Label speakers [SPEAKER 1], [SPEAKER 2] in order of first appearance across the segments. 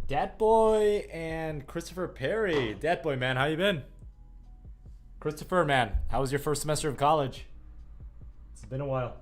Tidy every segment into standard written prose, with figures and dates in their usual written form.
[SPEAKER 1] Dat Boy and Christopher Perry. Dat Boy, man, how you been? Christopher, man, how was your first semester of college? It's been a while.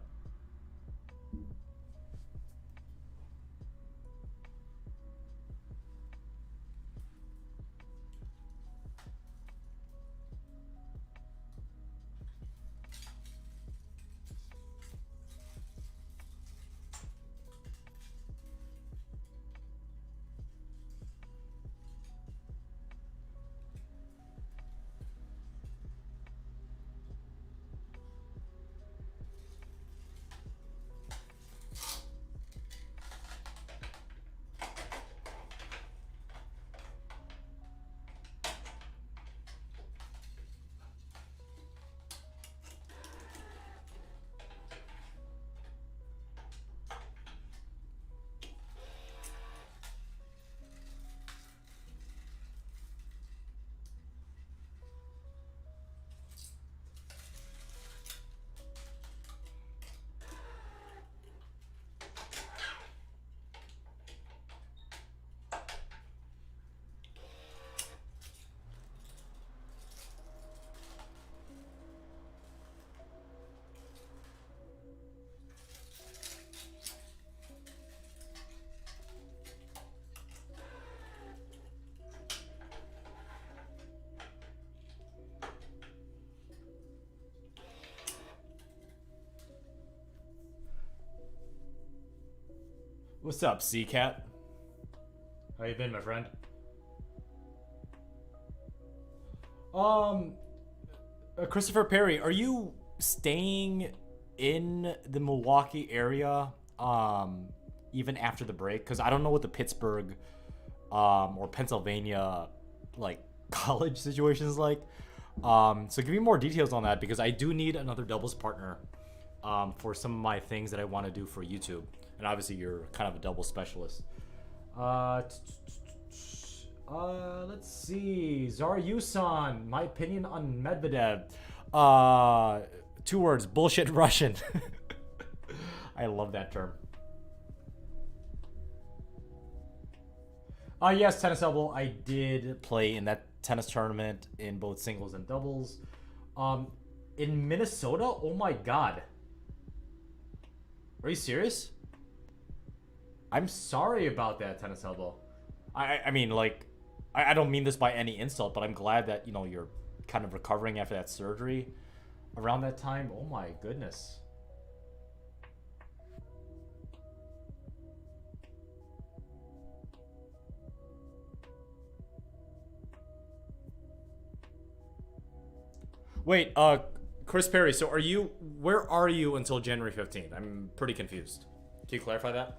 [SPEAKER 1] What's up, C-Cat? How you been, my friend? Um, Christopher Perry, are you staying in the Milwaukee area even after the break? Because I don't know what the Pittsburgh or Pennsylvania like college situation is like. So give me more details on that because I do need another doubles partner for some of my things that I want to do for YouTube. And obviously you're kind of a double specialist. Let's see. Zaryusan, my opinion on Medvedev. Two words, bullshit Russian. I love that term. Yes, Tennis Elbow. I did play in that tennis tournament in both singles and doubles. In Minnesota? Oh my god. Are you serious? I'm sorry about that, Tennis Elbow. I mean, like, I don't mean this by any insult, but I'm glad that, you know, you're kind of recovering after that surgery around that time. Oh my goodness. Wait, Chris Perry, so where are you until January 15th? I'm pretty confused. Can you clarify that?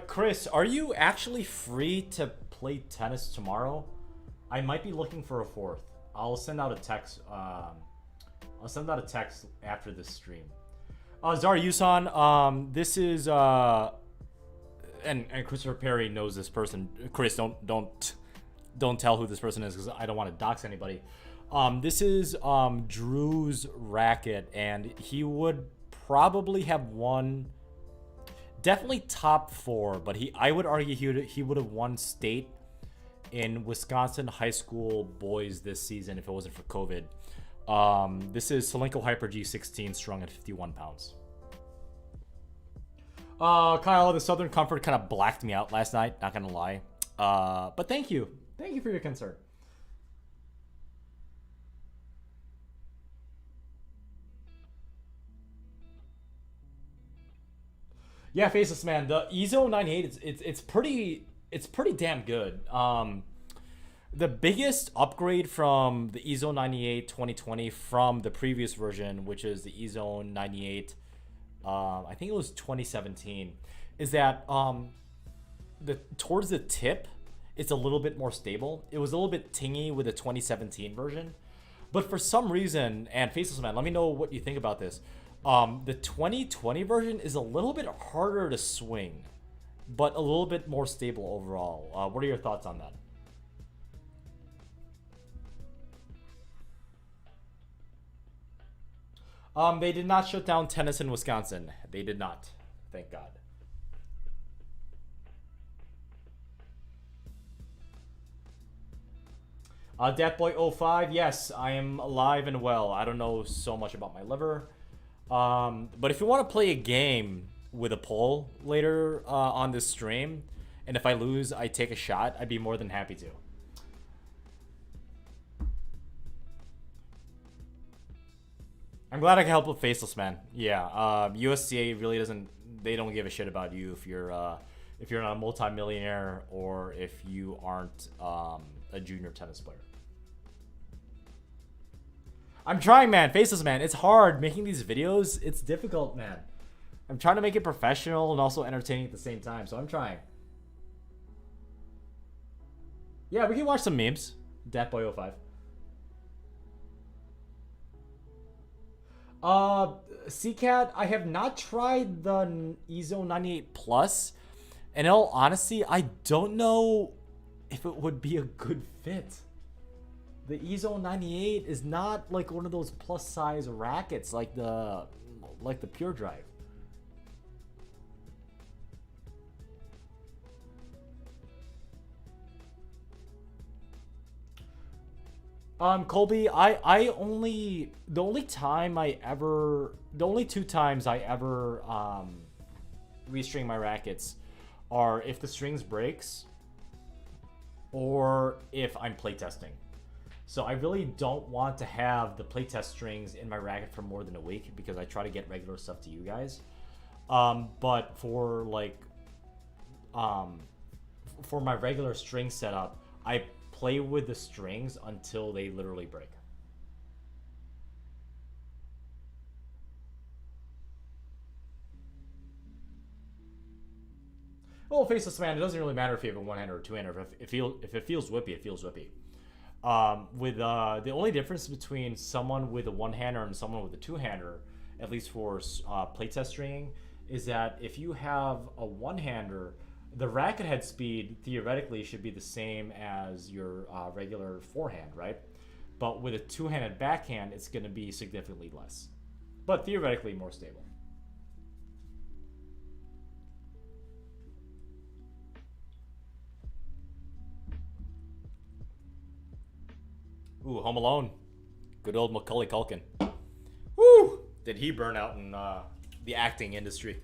[SPEAKER 1] Chris, are you actually free to play tennis tomorrow? I might be looking for a fourth. I'll send out a text. I'll send out a text after this stream. Zara Yusan, this is and Christopher Perry knows this person. Chris, don't tell who this person is because I don't want to dox anybody. This is Drew's racket, and he would probably have won, definitely top 4, but I would argue he would have won state in Wisconsin high school boys this season if it wasn't for COVID. This is Solenko Hyper G16 strung at 51 pounds. Kyle, the Southern Comfort kind of blacked me out last night, not gonna lie. But thank you. Thank you for your concern. Yeah, Faceless Man, the Ezo 98, it's pretty damn good. The biggest upgrade from the Ezo 98 2020 from the previous version, which is the Ezo 98, I think it was 2017, is that towards the tip, it's a little bit more stable. It was a little bit tingy with the 2017 version, but for some reason, and Faceless Man, let me know what you think about this. The 2020 version is a little bit harder to swing, but a little bit more stable overall. What are your thoughts on that? They did not shut down tennis in Wisconsin. They did not. Thank God. Deathboy05, yes, I am alive and well. I don't know so much about my liver. But if you want to play a game with a poll later on this stream, and if I lose, I take a shot, I'd be more than happy to. I'm glad I can help with Faceless Man. Yeah, USCA really doesn't. They don't give a shit about you if you're not a multimillionaire or if you aren't a junior tennis player. I'm trying, man. Faceless Man. It's hard making these videos. It's difficult, man. I'm trying to make it professional and also entertaining at the same time, so I'm trying. Yeah, we can watch some memes. Datboy05. CCAT, I have not tried the Ezo 98 Plus. And in all honesty, I don't know if it would be a good fit. The Ezo 98 is not like one of those plus size rackets like the Pure Drive. Colby, the only two times I ever restring my rackets are if the strings breaks or if I'm playtesting. So I really don't want to have the playtest strings in my racket for more than a week because I try to get regular stuff to you guys. But for for my regular string setup, I play with the strings until they literally break. Well, Faceless Man, it doesn't really matter if you have a one-hander or two-hander. If it feels whippy, it feels whippy. The only difference between someone with a one-hander and someone with a two-hander, at least for playtest stringing, is that if you have a one-hander, the racket head speed theoretically should be the same as your regular forehand, right? But with a two-handed backhand, it's going to be significantly less, but theoretically more stable. Ooh, Home Alone. Good old Macaulay Culkin. Woo! Did he burn out in the acting industry?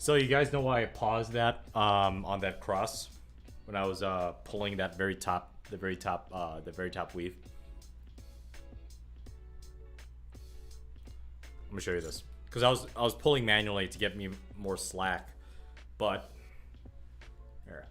[SPEAKER 1] So you guys know why I paused that on that cross when I was pulling that the very top weave. I'm gonna show you this because I was pulling manually to get me more slack, but here.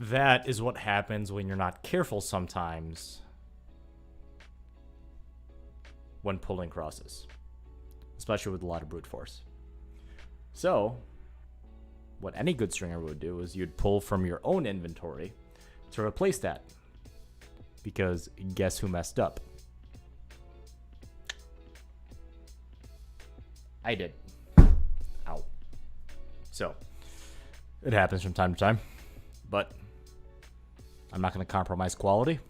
[SPEAKER 1] That is what happens when you're not careful sometimes when pulling crosses, especially with a lot of brute force. So, what any good stringer would do is you'd pull from your own inventory to replace that. Because guess who messed up? I did. Ow. So, it happens from time to time, but I'm not going to compromise quality.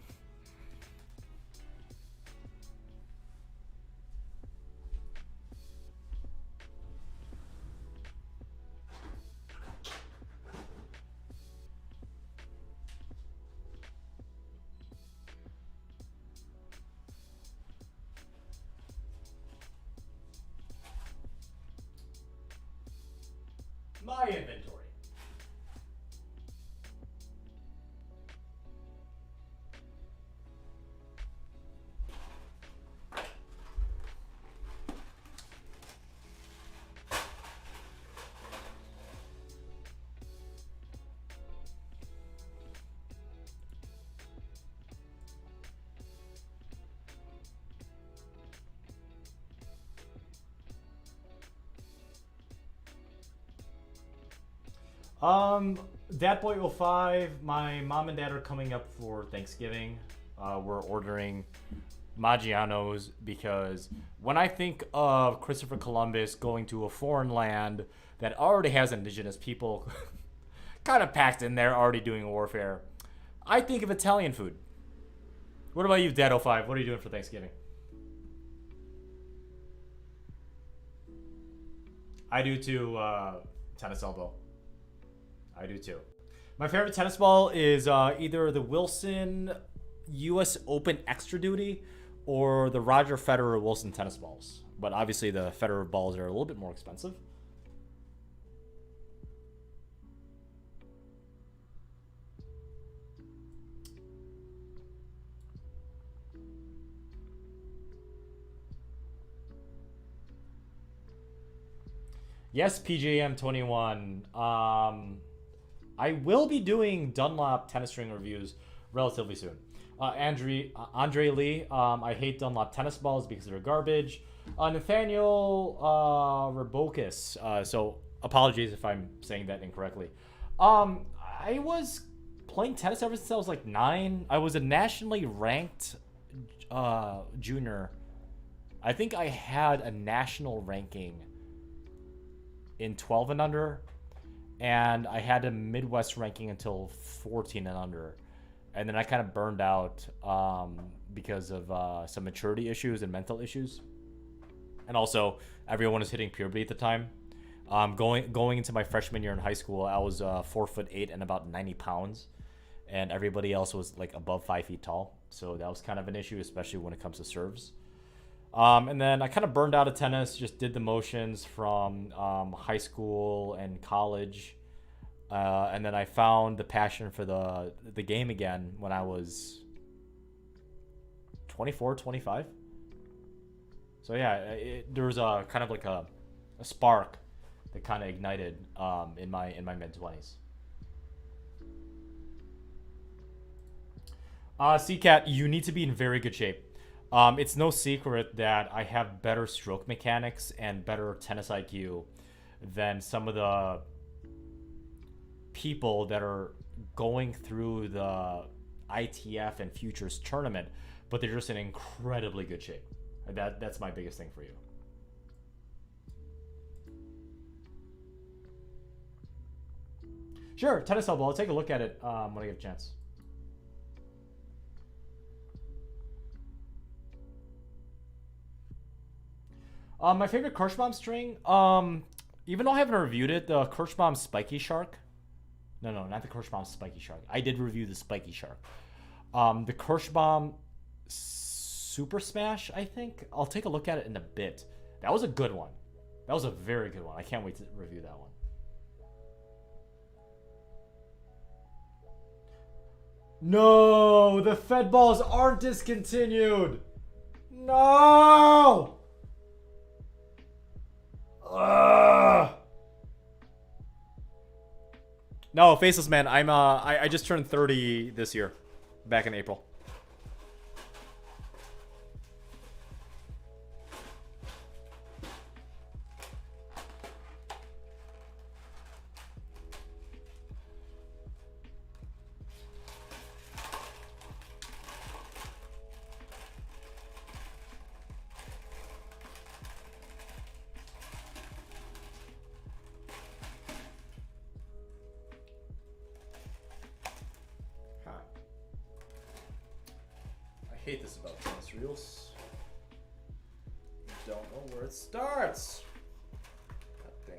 [SPEAKER 1] My inventory. That Boy 05, my mom and dad are coming up for Thanksgiving. We're ordering Maggiano's because when I think of Christopher Columbus going to a foreign land that already has indigenous people kind of packed in there, already doing warfare, I think of Italian food. What about you, Dad 05? What are you doing for Thanksgiving? I do too, tennis elbow. I do too. My favorite tennis ball is either the Wilson U.S. Open Extra Duty or the Roger Federer Wilson tennis balls. But obviously the Federer balls are a little bit more expensive. Yes, PJM 21. I will be doing Dunlop tennis string reviews relatively soon. Andre Lee, I hate Dunlop tennis balls because they're garbage. Nathaniel Rabocus, so apologies if I'm saying that incorrectly. I was playing tennis ever since I was like 9. I was a nationally ranked junior. I think I had a national ranking in 12 and under, and I had a Midwest ranking until 14 and under, and then I kind of burned out because of some maturity issues and mental issues, and also everyone was hitting puberty at the time. Going into my freshman year in high school, I was 4'8" and about 90 pounds, and everybody else was like above 5 feet tall, so that was kind of an issue, especially when it comes to serves. And then I kind of burned out of tennis, just did the motions from high school and college. And then I found the passion for the game again when I was 24, 25. So yeah, there was a kind of like a spark that kind of ignited in my mid-20s. CCAT, you need to be in very good shape. It's no secret that I have better stroke mechanics and better tennis IQ than some of the people that are going through the ITF and Futures tournament, but they're just in incredibly good shape. That's my biggest thing for you. Sure, tennis elbow. I'll take a look at it when I get a chance. My favorite Kirschbaum string. Even though I haven't reviewed it, the Kirschbaum Spiky Shark. No, not the Kirschbaum Spiky Shark. I did review the Spiky Shark. The Kirschbaum Super Smash, I think. I'll take a look at it in a bit. That was a good one. That was a very good one. I can't wait to review that one. No, the Fed balls aren't discontinued. No. Ugh. No, Faceless Man. I just turned 30 this year, back in April. I hate this about tennis reels. Don't know where it starts. God damn.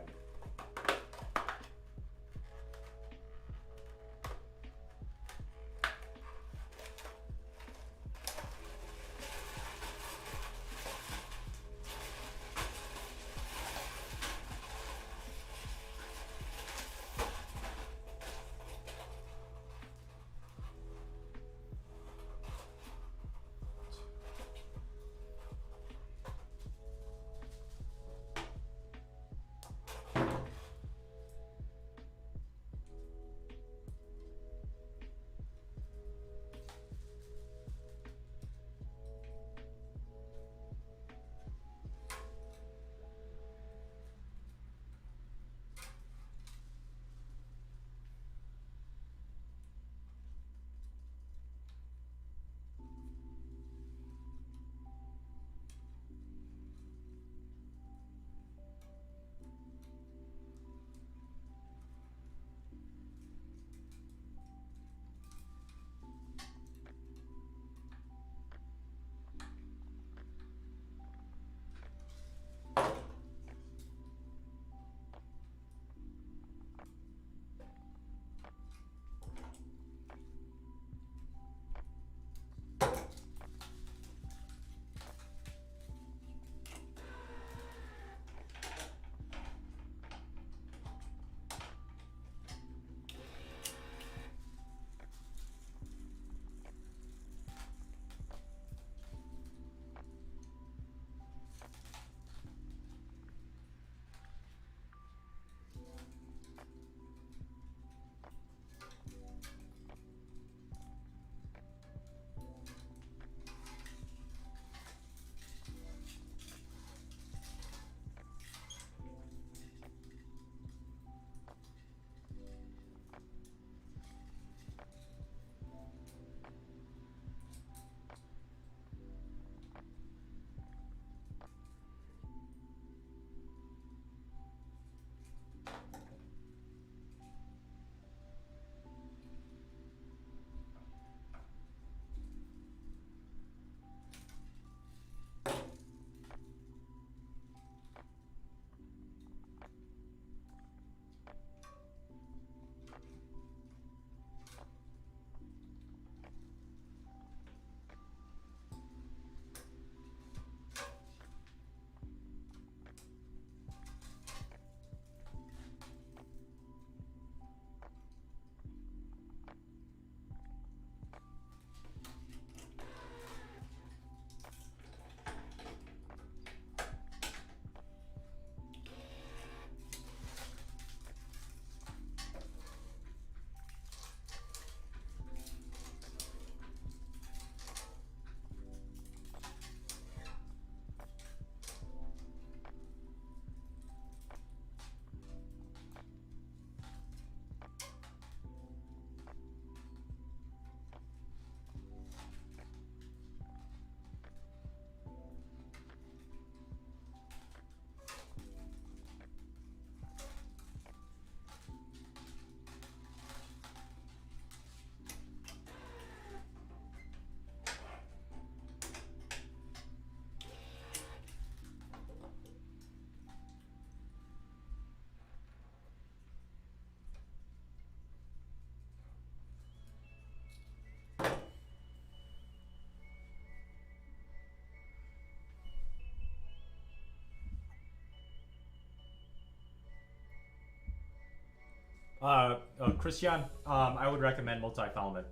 [SPEAKER 1] Christian, I would recommend multi-filament.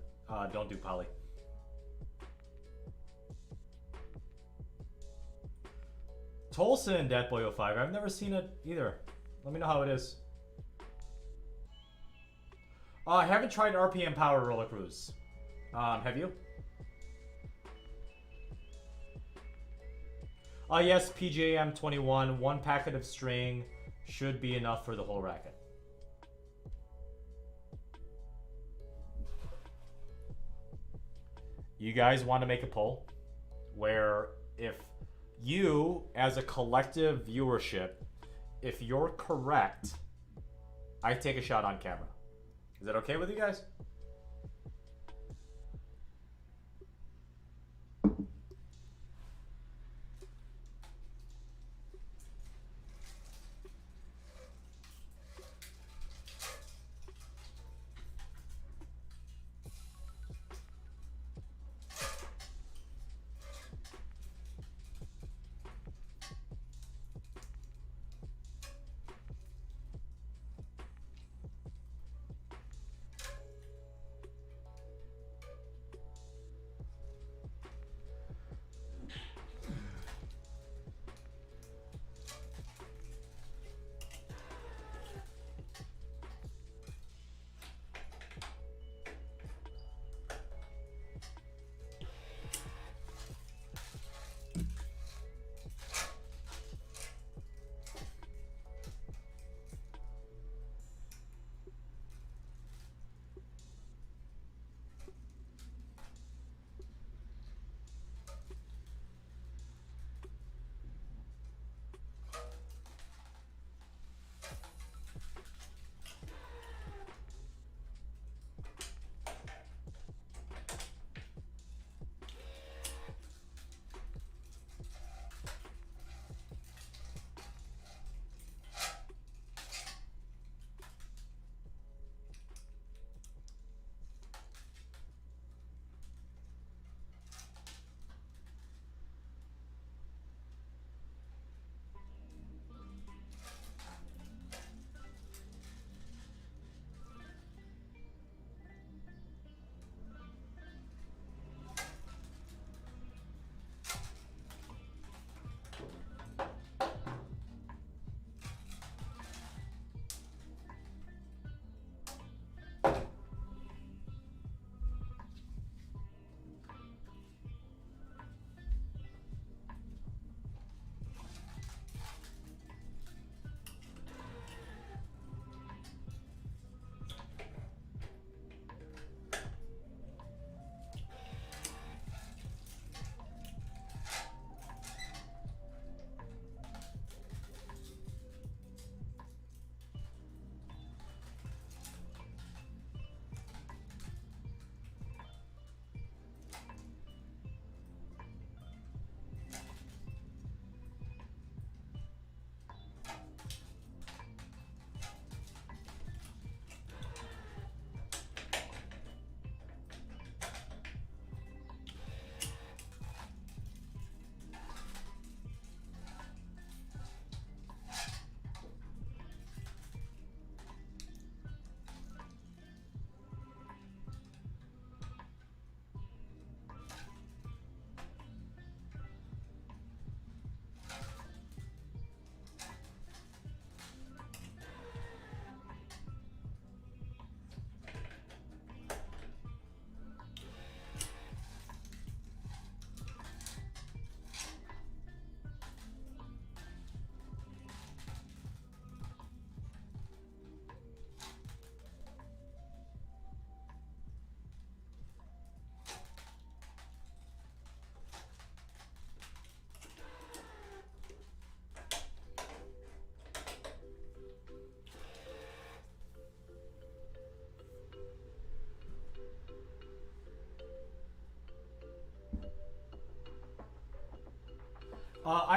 [SPEAKER 1] Don't do poly. Tolson, Datboy05. I've never seen it either. Let me know how it is. I haven't tried RPM Power Roller Cruise. Have you? Yes, PJM 21. One packet of string should be enough for the whole racket. You guys want to make a poll where if you, as a collective viewership, if you're correct, I take a shot on camera. Is that okay with you guys?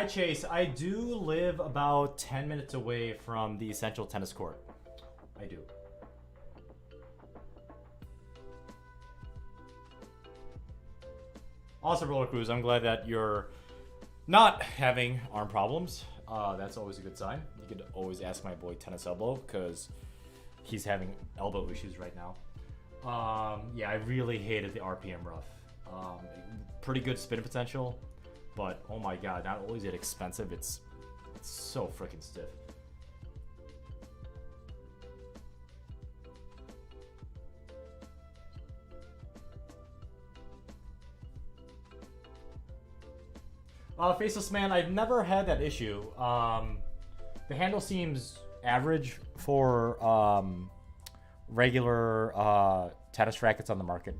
[SPEAKER 1] Chase. I do live about 10 minutes away from the Essential Tennis Court. I do. Awesome, Roller Cruise. I'm glad that you're not having arm problems. That's always a good sign. You could always ask my boy Tennis Elbow because he's having elbow issues right now. Yeah, I really hated the RPM rough. Pretty good spin potential, but oh my god, not only is it expensive, it's so freaking stiff. Faceless Man, I've never had that issue. The handle seems average for regular tennis rackets on the market.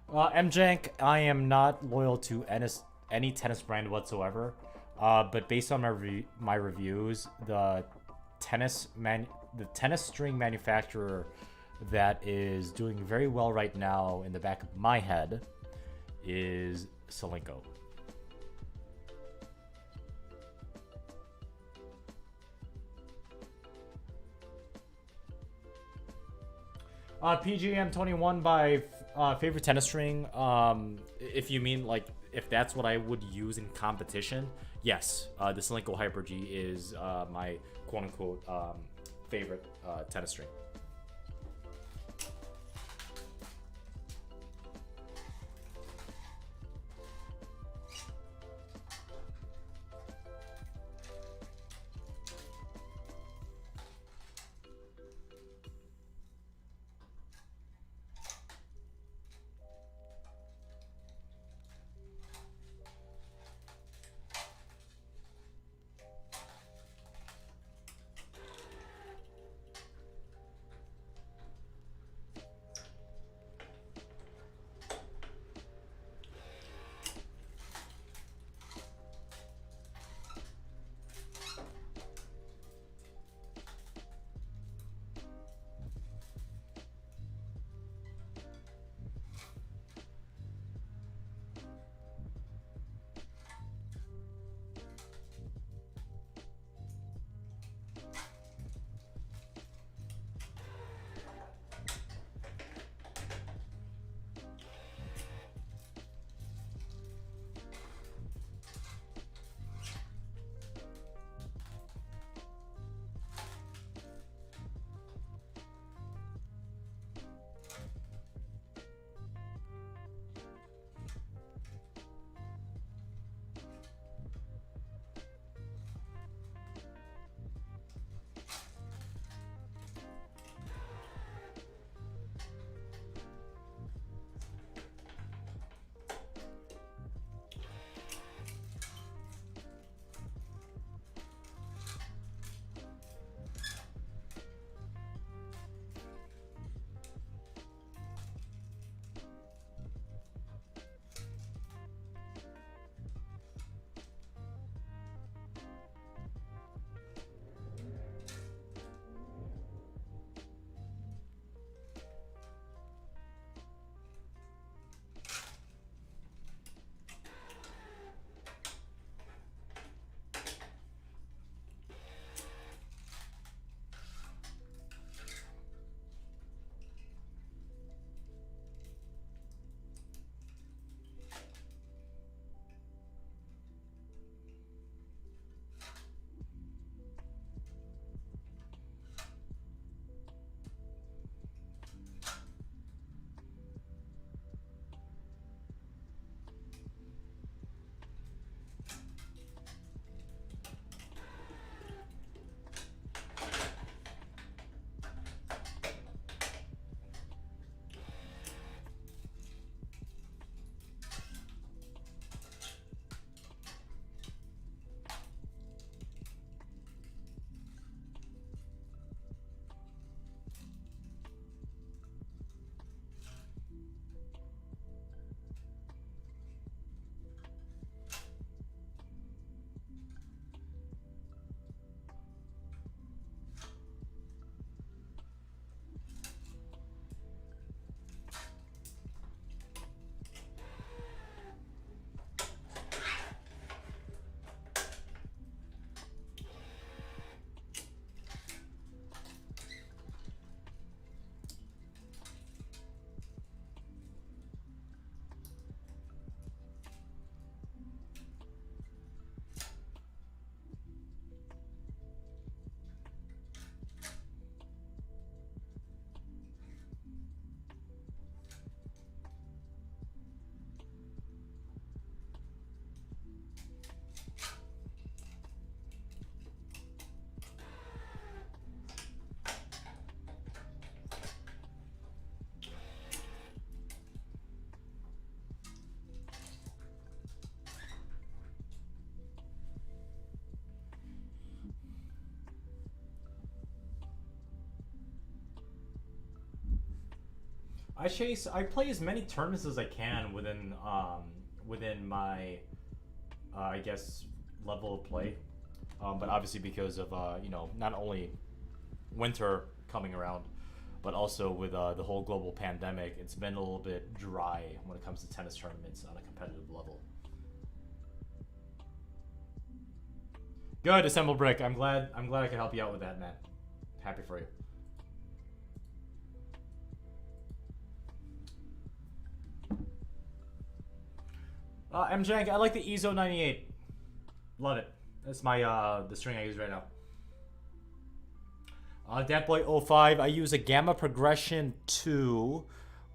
[SPEAKER 1] MJank, I am not loyal to any tennis brand whatsoever. But based on my reviews, the tennis string manufacturer that is doing very well right now in the back of my head is Solinko. PGM 21 by favorite tennis string. If you mean like if that's what I would use in competition, yes, the Solinko Hyper G is my quote unquote favorite tennis string. I play as many tournaments as I can within my I guess level of play. But obviously because of not only winter coming around, but also with the whole global pandemic, it's been a little bit dry when it comes to tennis tournaments on a competitive level. Good, Assemble Brick. I'm glad I could help you out with that, man. Happy for you. MJank, I like the EZO 98. Love it. That's my the string I use right now. Datboy05, I use a Gamma Progression 2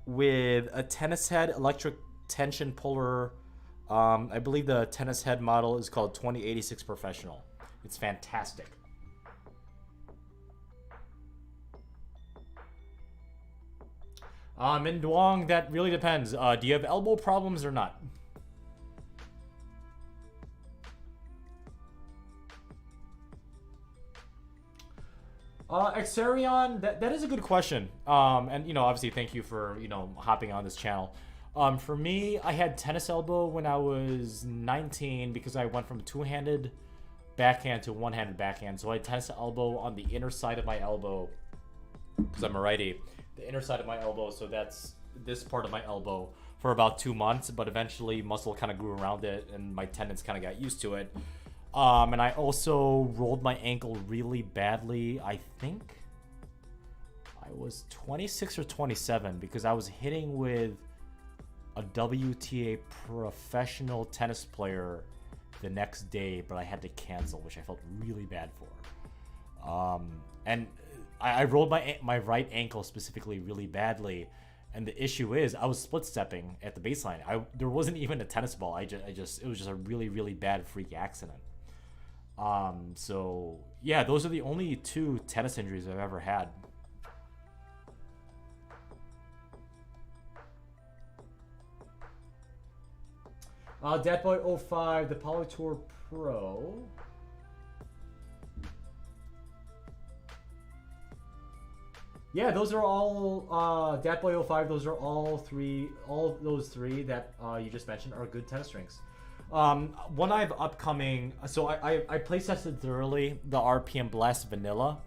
[SPEAKER 1] with a tennis head electric tension puller. I believe the tennis head model is called 2086 Professional. It's fantastic. Min Duong, that really depends. Do you have elbow problems or not? Exarion, that is a good question. And obviously thank you for, hopping on this channel. For me, I had tennis elbow when I was 19 because I went from two-handed backhand to one-handed backhand. So I had tennis elbow on the inner side of my elbow because I'm a righty. The inner side of my elbow, so that's this part of my elbow for about 2 months, but eventually muscle kind of grew around it and my tendons kind of got used to it. And I also rolled my ankle really badly. I think I was 26 or 27 because I was hitting with a WTA professional tennis player the next day, but I had to cancel, which I felt really bad for. And I rolled my right ankle specifically really badly. And the issue is I was split stepping at the baseline. There wasn't even a tennis ball. It was just a really, really bad freak accident. So yeah, those are the only 2 tennis injuries I've ever had. Datboy05, the Polytour Pro. Yeah, those are all Datboy05. Those are all those three that you just mentioned are good tennis strings. One I have upcoming, so I play tested thoroughly the RPM Blast Vanilla.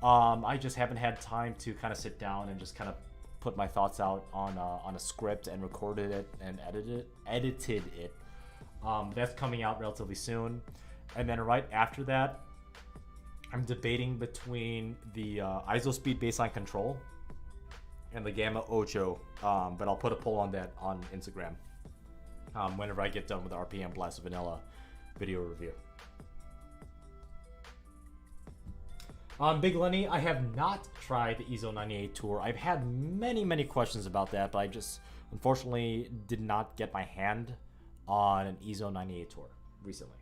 [SPEAKER 1] I just haven't had time to kind of sit down and just kind of put my thoughts out on a script and recorded it and edited it. That's coming out relatively soon, and then right after that, I'm debating between the ISOSpeed baseline control and the Gamma Ocho, but I'll put a poll on that on Instagram. Whenever I get done with the RPM Blast Vanilla video review. Big Lenny, I have not tried the EZO 98 Tour. I've had many questions about that, but I just unfortunately did not get my hand on an EZO 98 Tour recently.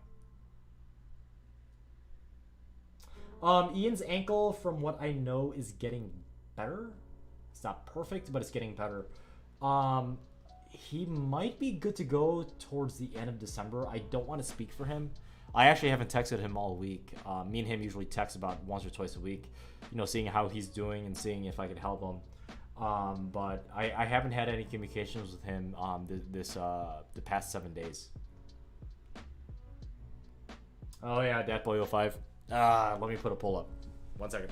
[SPEAKER 1] Ian's ankle, from what I know, is getting better. It's not perfect, but it's getting better. He might be good to go towards the end of December. I don't want to speak for him. I actually haven't texted him all week. Me and him usually text about once or twice a week, seeing how he's doing and seeing if I could help him. But I haven't had any communications with him the past 7 days. Oh yeah, Datboy05. Let me put a poll up. 1 second.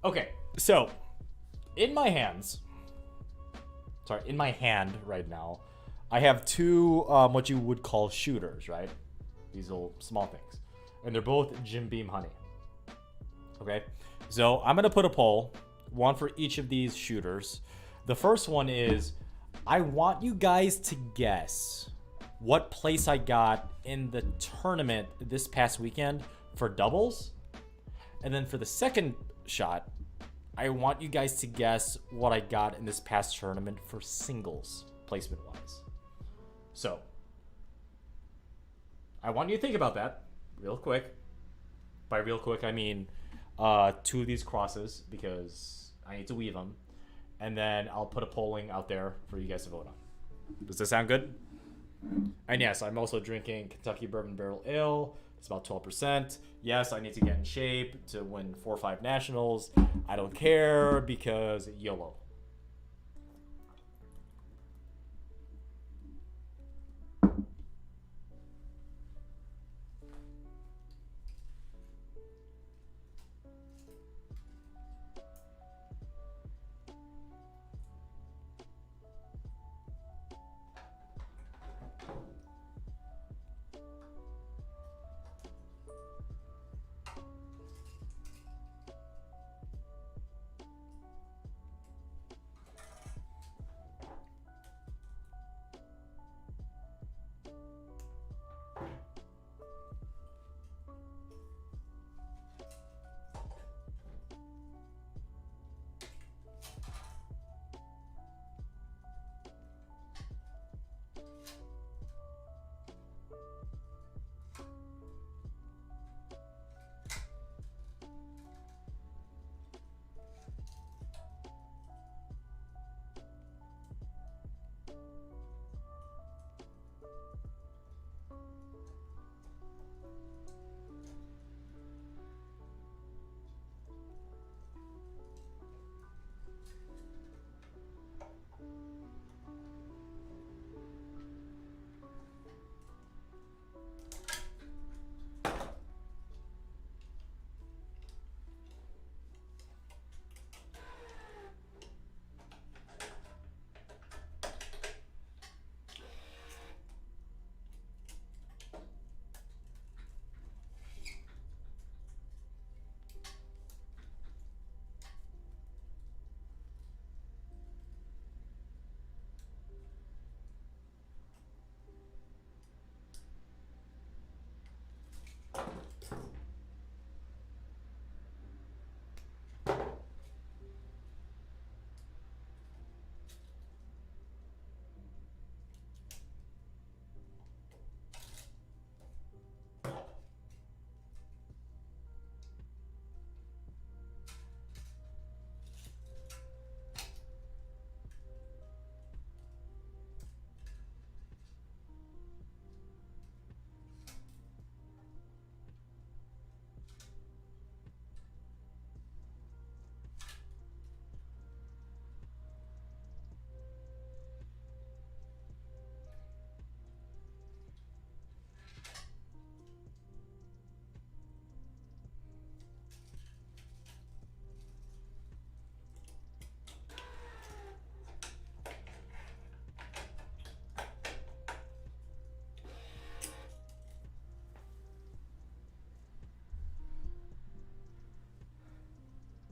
[SPEAKER 1] Okay, so in my hand right now, I have 2 what you would call shooters, right? These little small things, and they're both Jim Beam Honey. Okay, so I'm gonna put a poll, one for each of these shooters. The first one is, I want you guys to guess what place I got in the tournament this past weekend for doubles, and then for the second shot, I want you guys to guess what I got in this past tournament for singles, placement wise. So, I want you to think about that real quick. By real quick, I mean two of these crosses because I need to weave them. And then I'll put a polling out there for you guys to vote on. Does this sound good? And yes, I'm also drinking Kentucky Bourbon Barrel Ale. It's about 12%. Yes, I need to get in shape to win 4 or 5 nationals. I don't care because YOLO.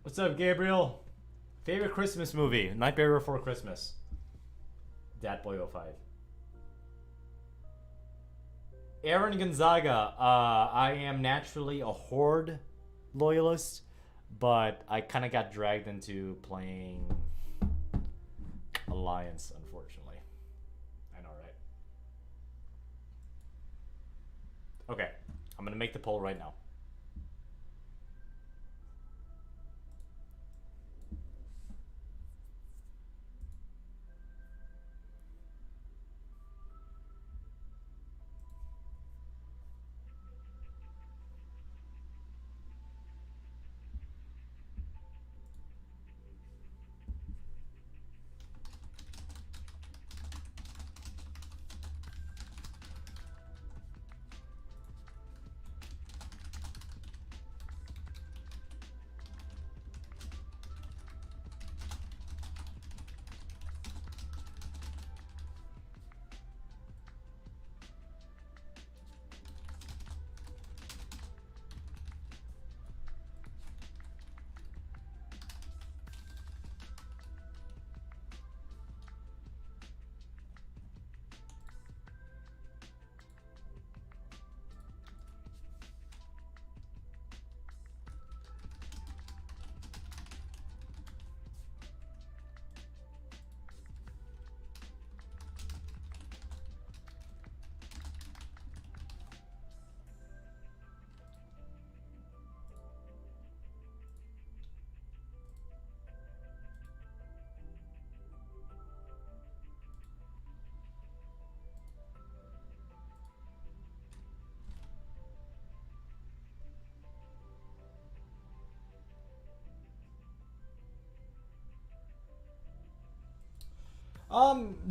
[SPEAKER 1] What's up, Gabriel? Favorite Christmas movie? Nightmare Before Christmas. Datboy05. Aaron Gonzaga. I am naturally a Horde loyalist, but I kind of got dragged into playing Alliance, unfortunately. I know, right? Okay, I'm gonna make the poll right now.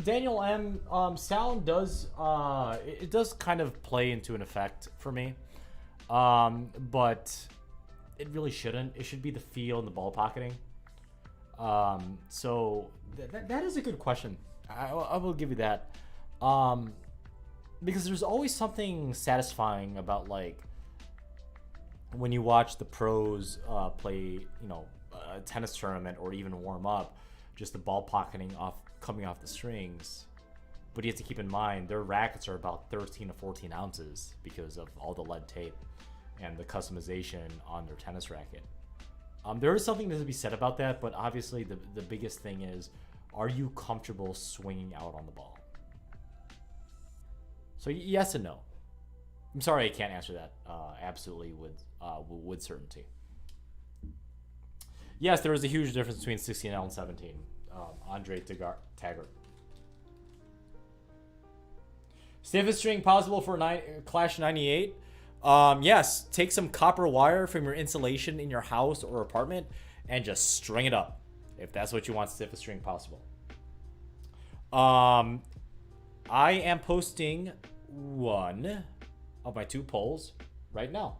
[SPEAKER 1] Daniel M. Sound does it does kind of play into an effect for me, but it really shouldn't. It should be the feel and the ball pocketing. So that is a good question. I will give you that. Because there's always something satisfying about like when you watch the pros play, you know, a tennis tournament or even warm up, just the ball pocketing coming off the strings. But you have to keep in mind their rackets are about 13 to 14 ounces because of all the lead tape and the customization on their tennis racket. There is something to be said about that, but obviously the biggest thing is, are you comfortable swinging out on the ball? So yes and no. I'm sorry I can't answer that absolutely with certainty. Yes, there is a huge difference between 16L and 17. Andre Taggart. Stiffest string possible for Clash 98? Yes, take some copper wire from your insulation in your house or apartment and just string it up. If that's what you want, stiffest string possible. I am posting one of my 2 polls right now.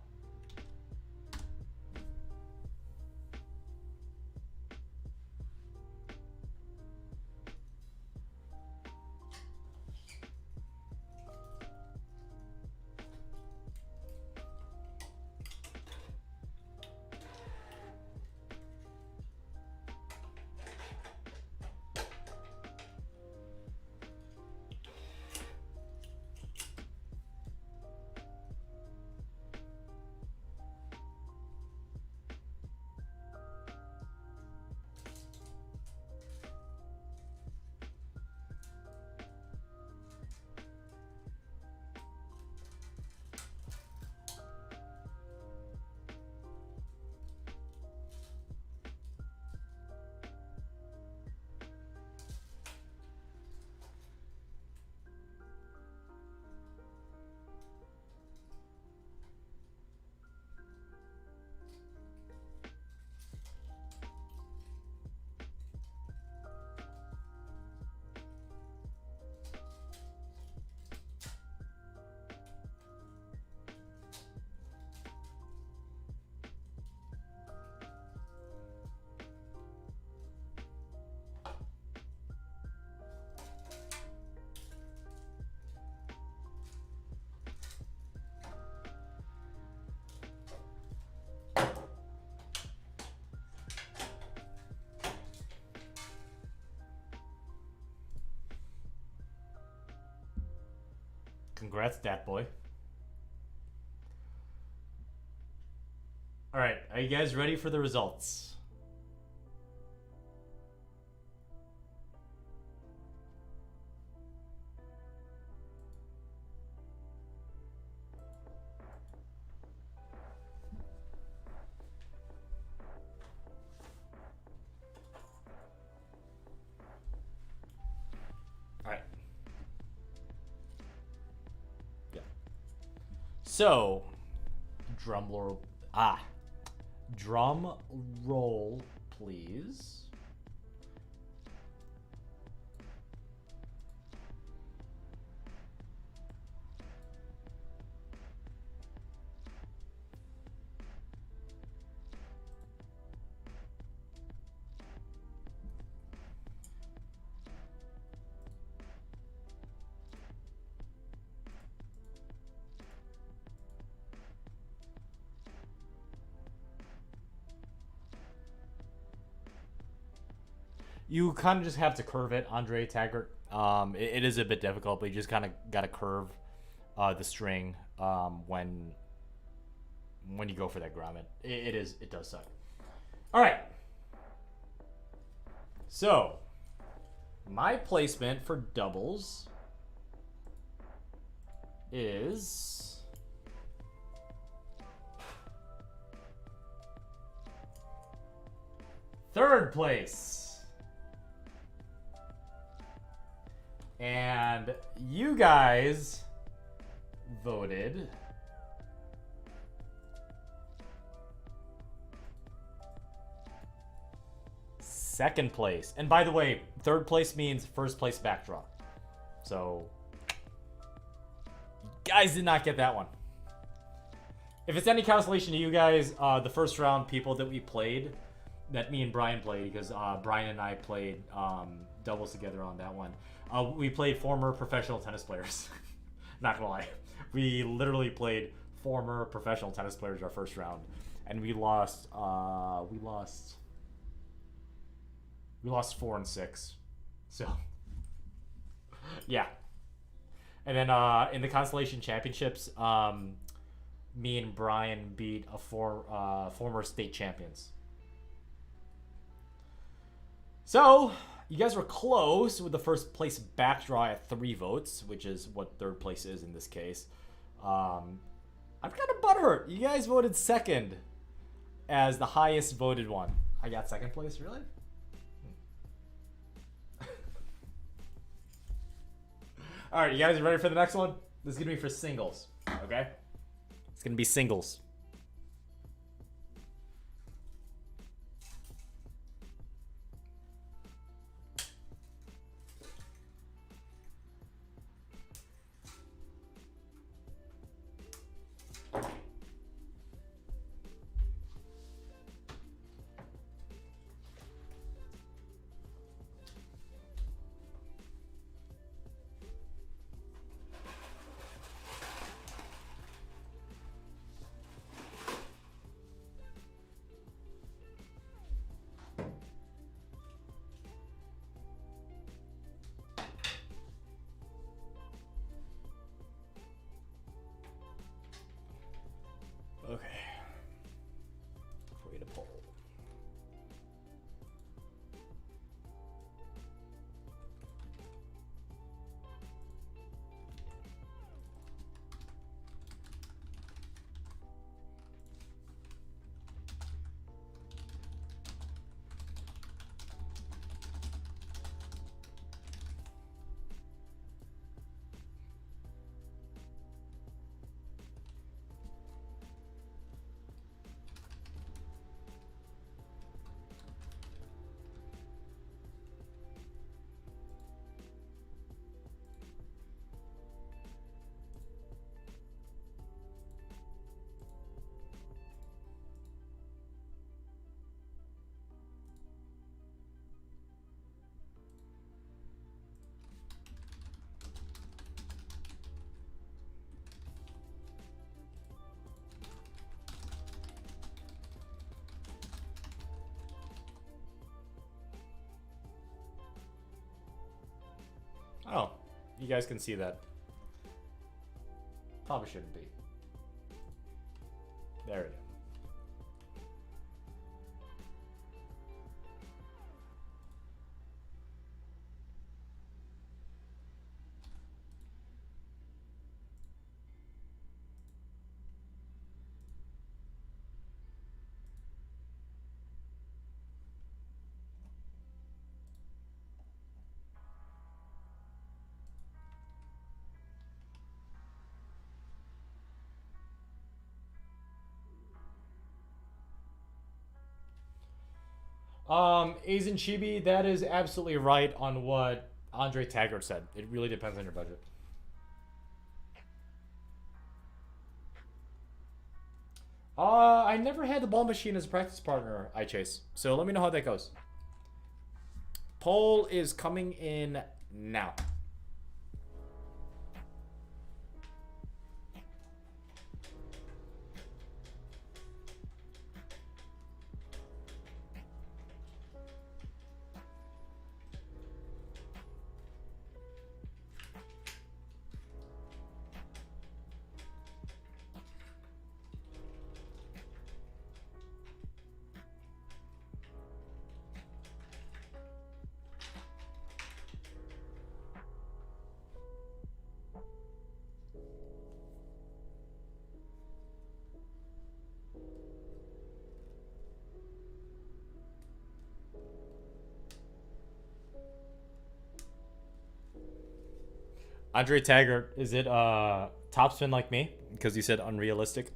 [SPEAKER 1] Congrats, Dat Boy. All right, are you guys ready for the results? All right. Yeah. So, drum roll, please. You kind of just have to curve it, Andre Taggart. It is a bit difficult, but you just kind of got to curve the string when you go for that grommet. It does suck. All right. So, my placement for doubles is third place. And you guys voted second place. And by the way, third place means first place backdraw. So, you guys did not get that one. If it's any consolation to you guys, the first round people that we played, that me and Brian played, because Brian and I played doubles together on that one. We played former professional tennis players. Not gonna lie. We literally played former professional tennis players our first round. And we lost 4 and 6. So yeah. And then in the consolation championships, me and Brian beat a former state champions. So you guys were close with the first place backdraw at 3 votes, which is what third place is in this case. I'm kind of butthurt. You guys voted second as the highest voted one. I got second place, really? All right, you guys ready for the next one? This is gonna be for singles, okay? It's gonna be singles. Okay. Create a poll. Oh, you guys can see that. Probably shouldn't be. There it is. Azen Chibi, that is absolutely right on what Andre Taggart said. It really depends on your budget. I never had the ball machine as a practice partner, I Chase. So let me know how that goes. Poll is coming in now. Andre Taggart, is it topspin like me? Because you said unrealistic.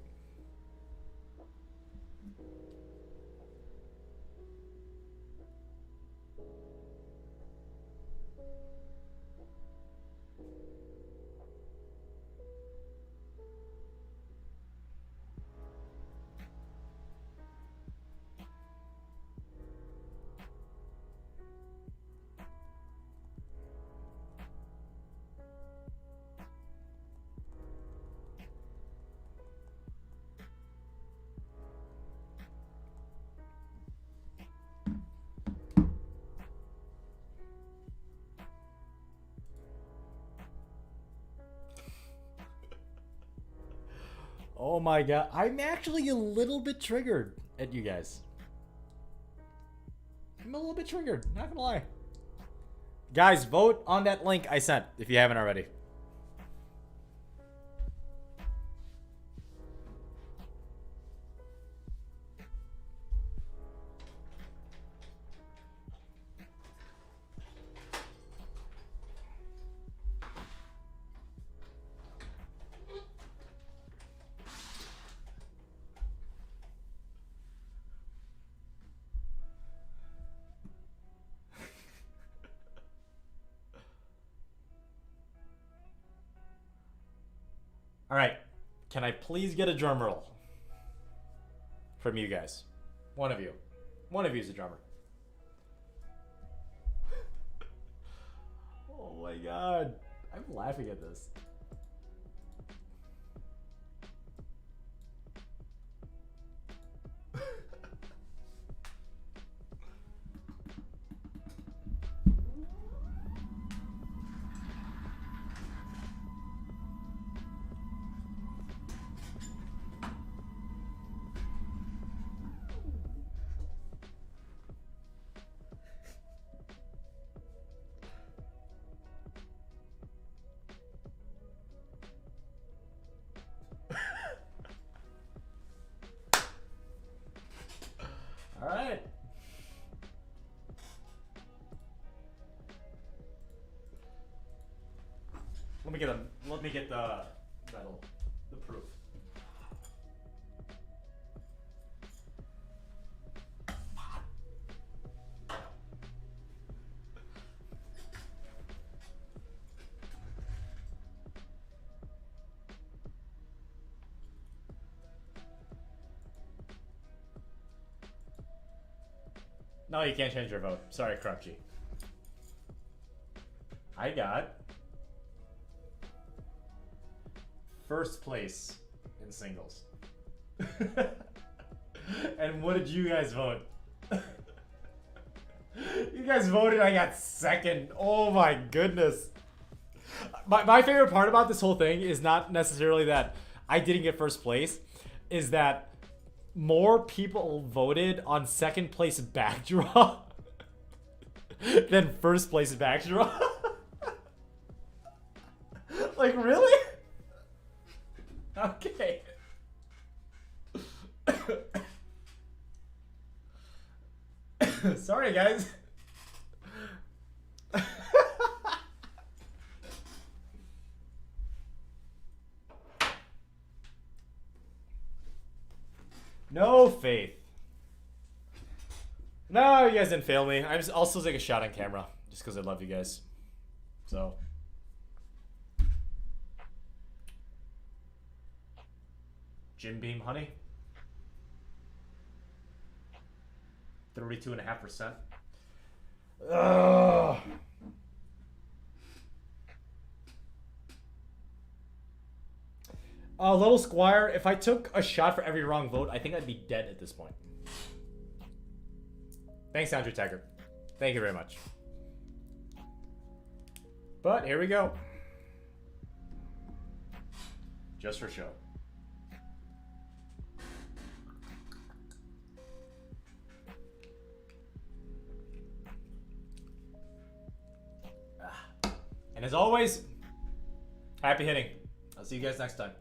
[SPEAKER 1] Oh my god. I'm actually a little bit triggered at you guys. I'm a little bit triggered, not gonna lie. Guys, vote on that link I sent if you haven't already. All right, can I please get a drum roll from you guys? One of you. One of you is a drummer. Oh my god. I'm laughing at this. All right. Let me get the medal, the proof. No, you can't change your vote. Sorry, Crunchy. I got first place in singles. And what did you guys vote? You guys voted I got second. Oh my goodness. My favorite part about this whole thing is not necessarily that I didn't get first place, is that more people voted on second place backdraw than first place backdraw. Like, really? Okay. Sorry, guys. No faith. No, you guys didn't fail me. I'll still take a shot on camera just because I love you guys. So. Jim Beam Honey. 32.5%. Ugh. Little Squire, if I took a shot for every wrong vote, I think I'd be dead at this point. Thanks, Andrew Taggart. Thank you very much. But here we go. Just for show. And as always, happy hitting. I'll see you guys next time.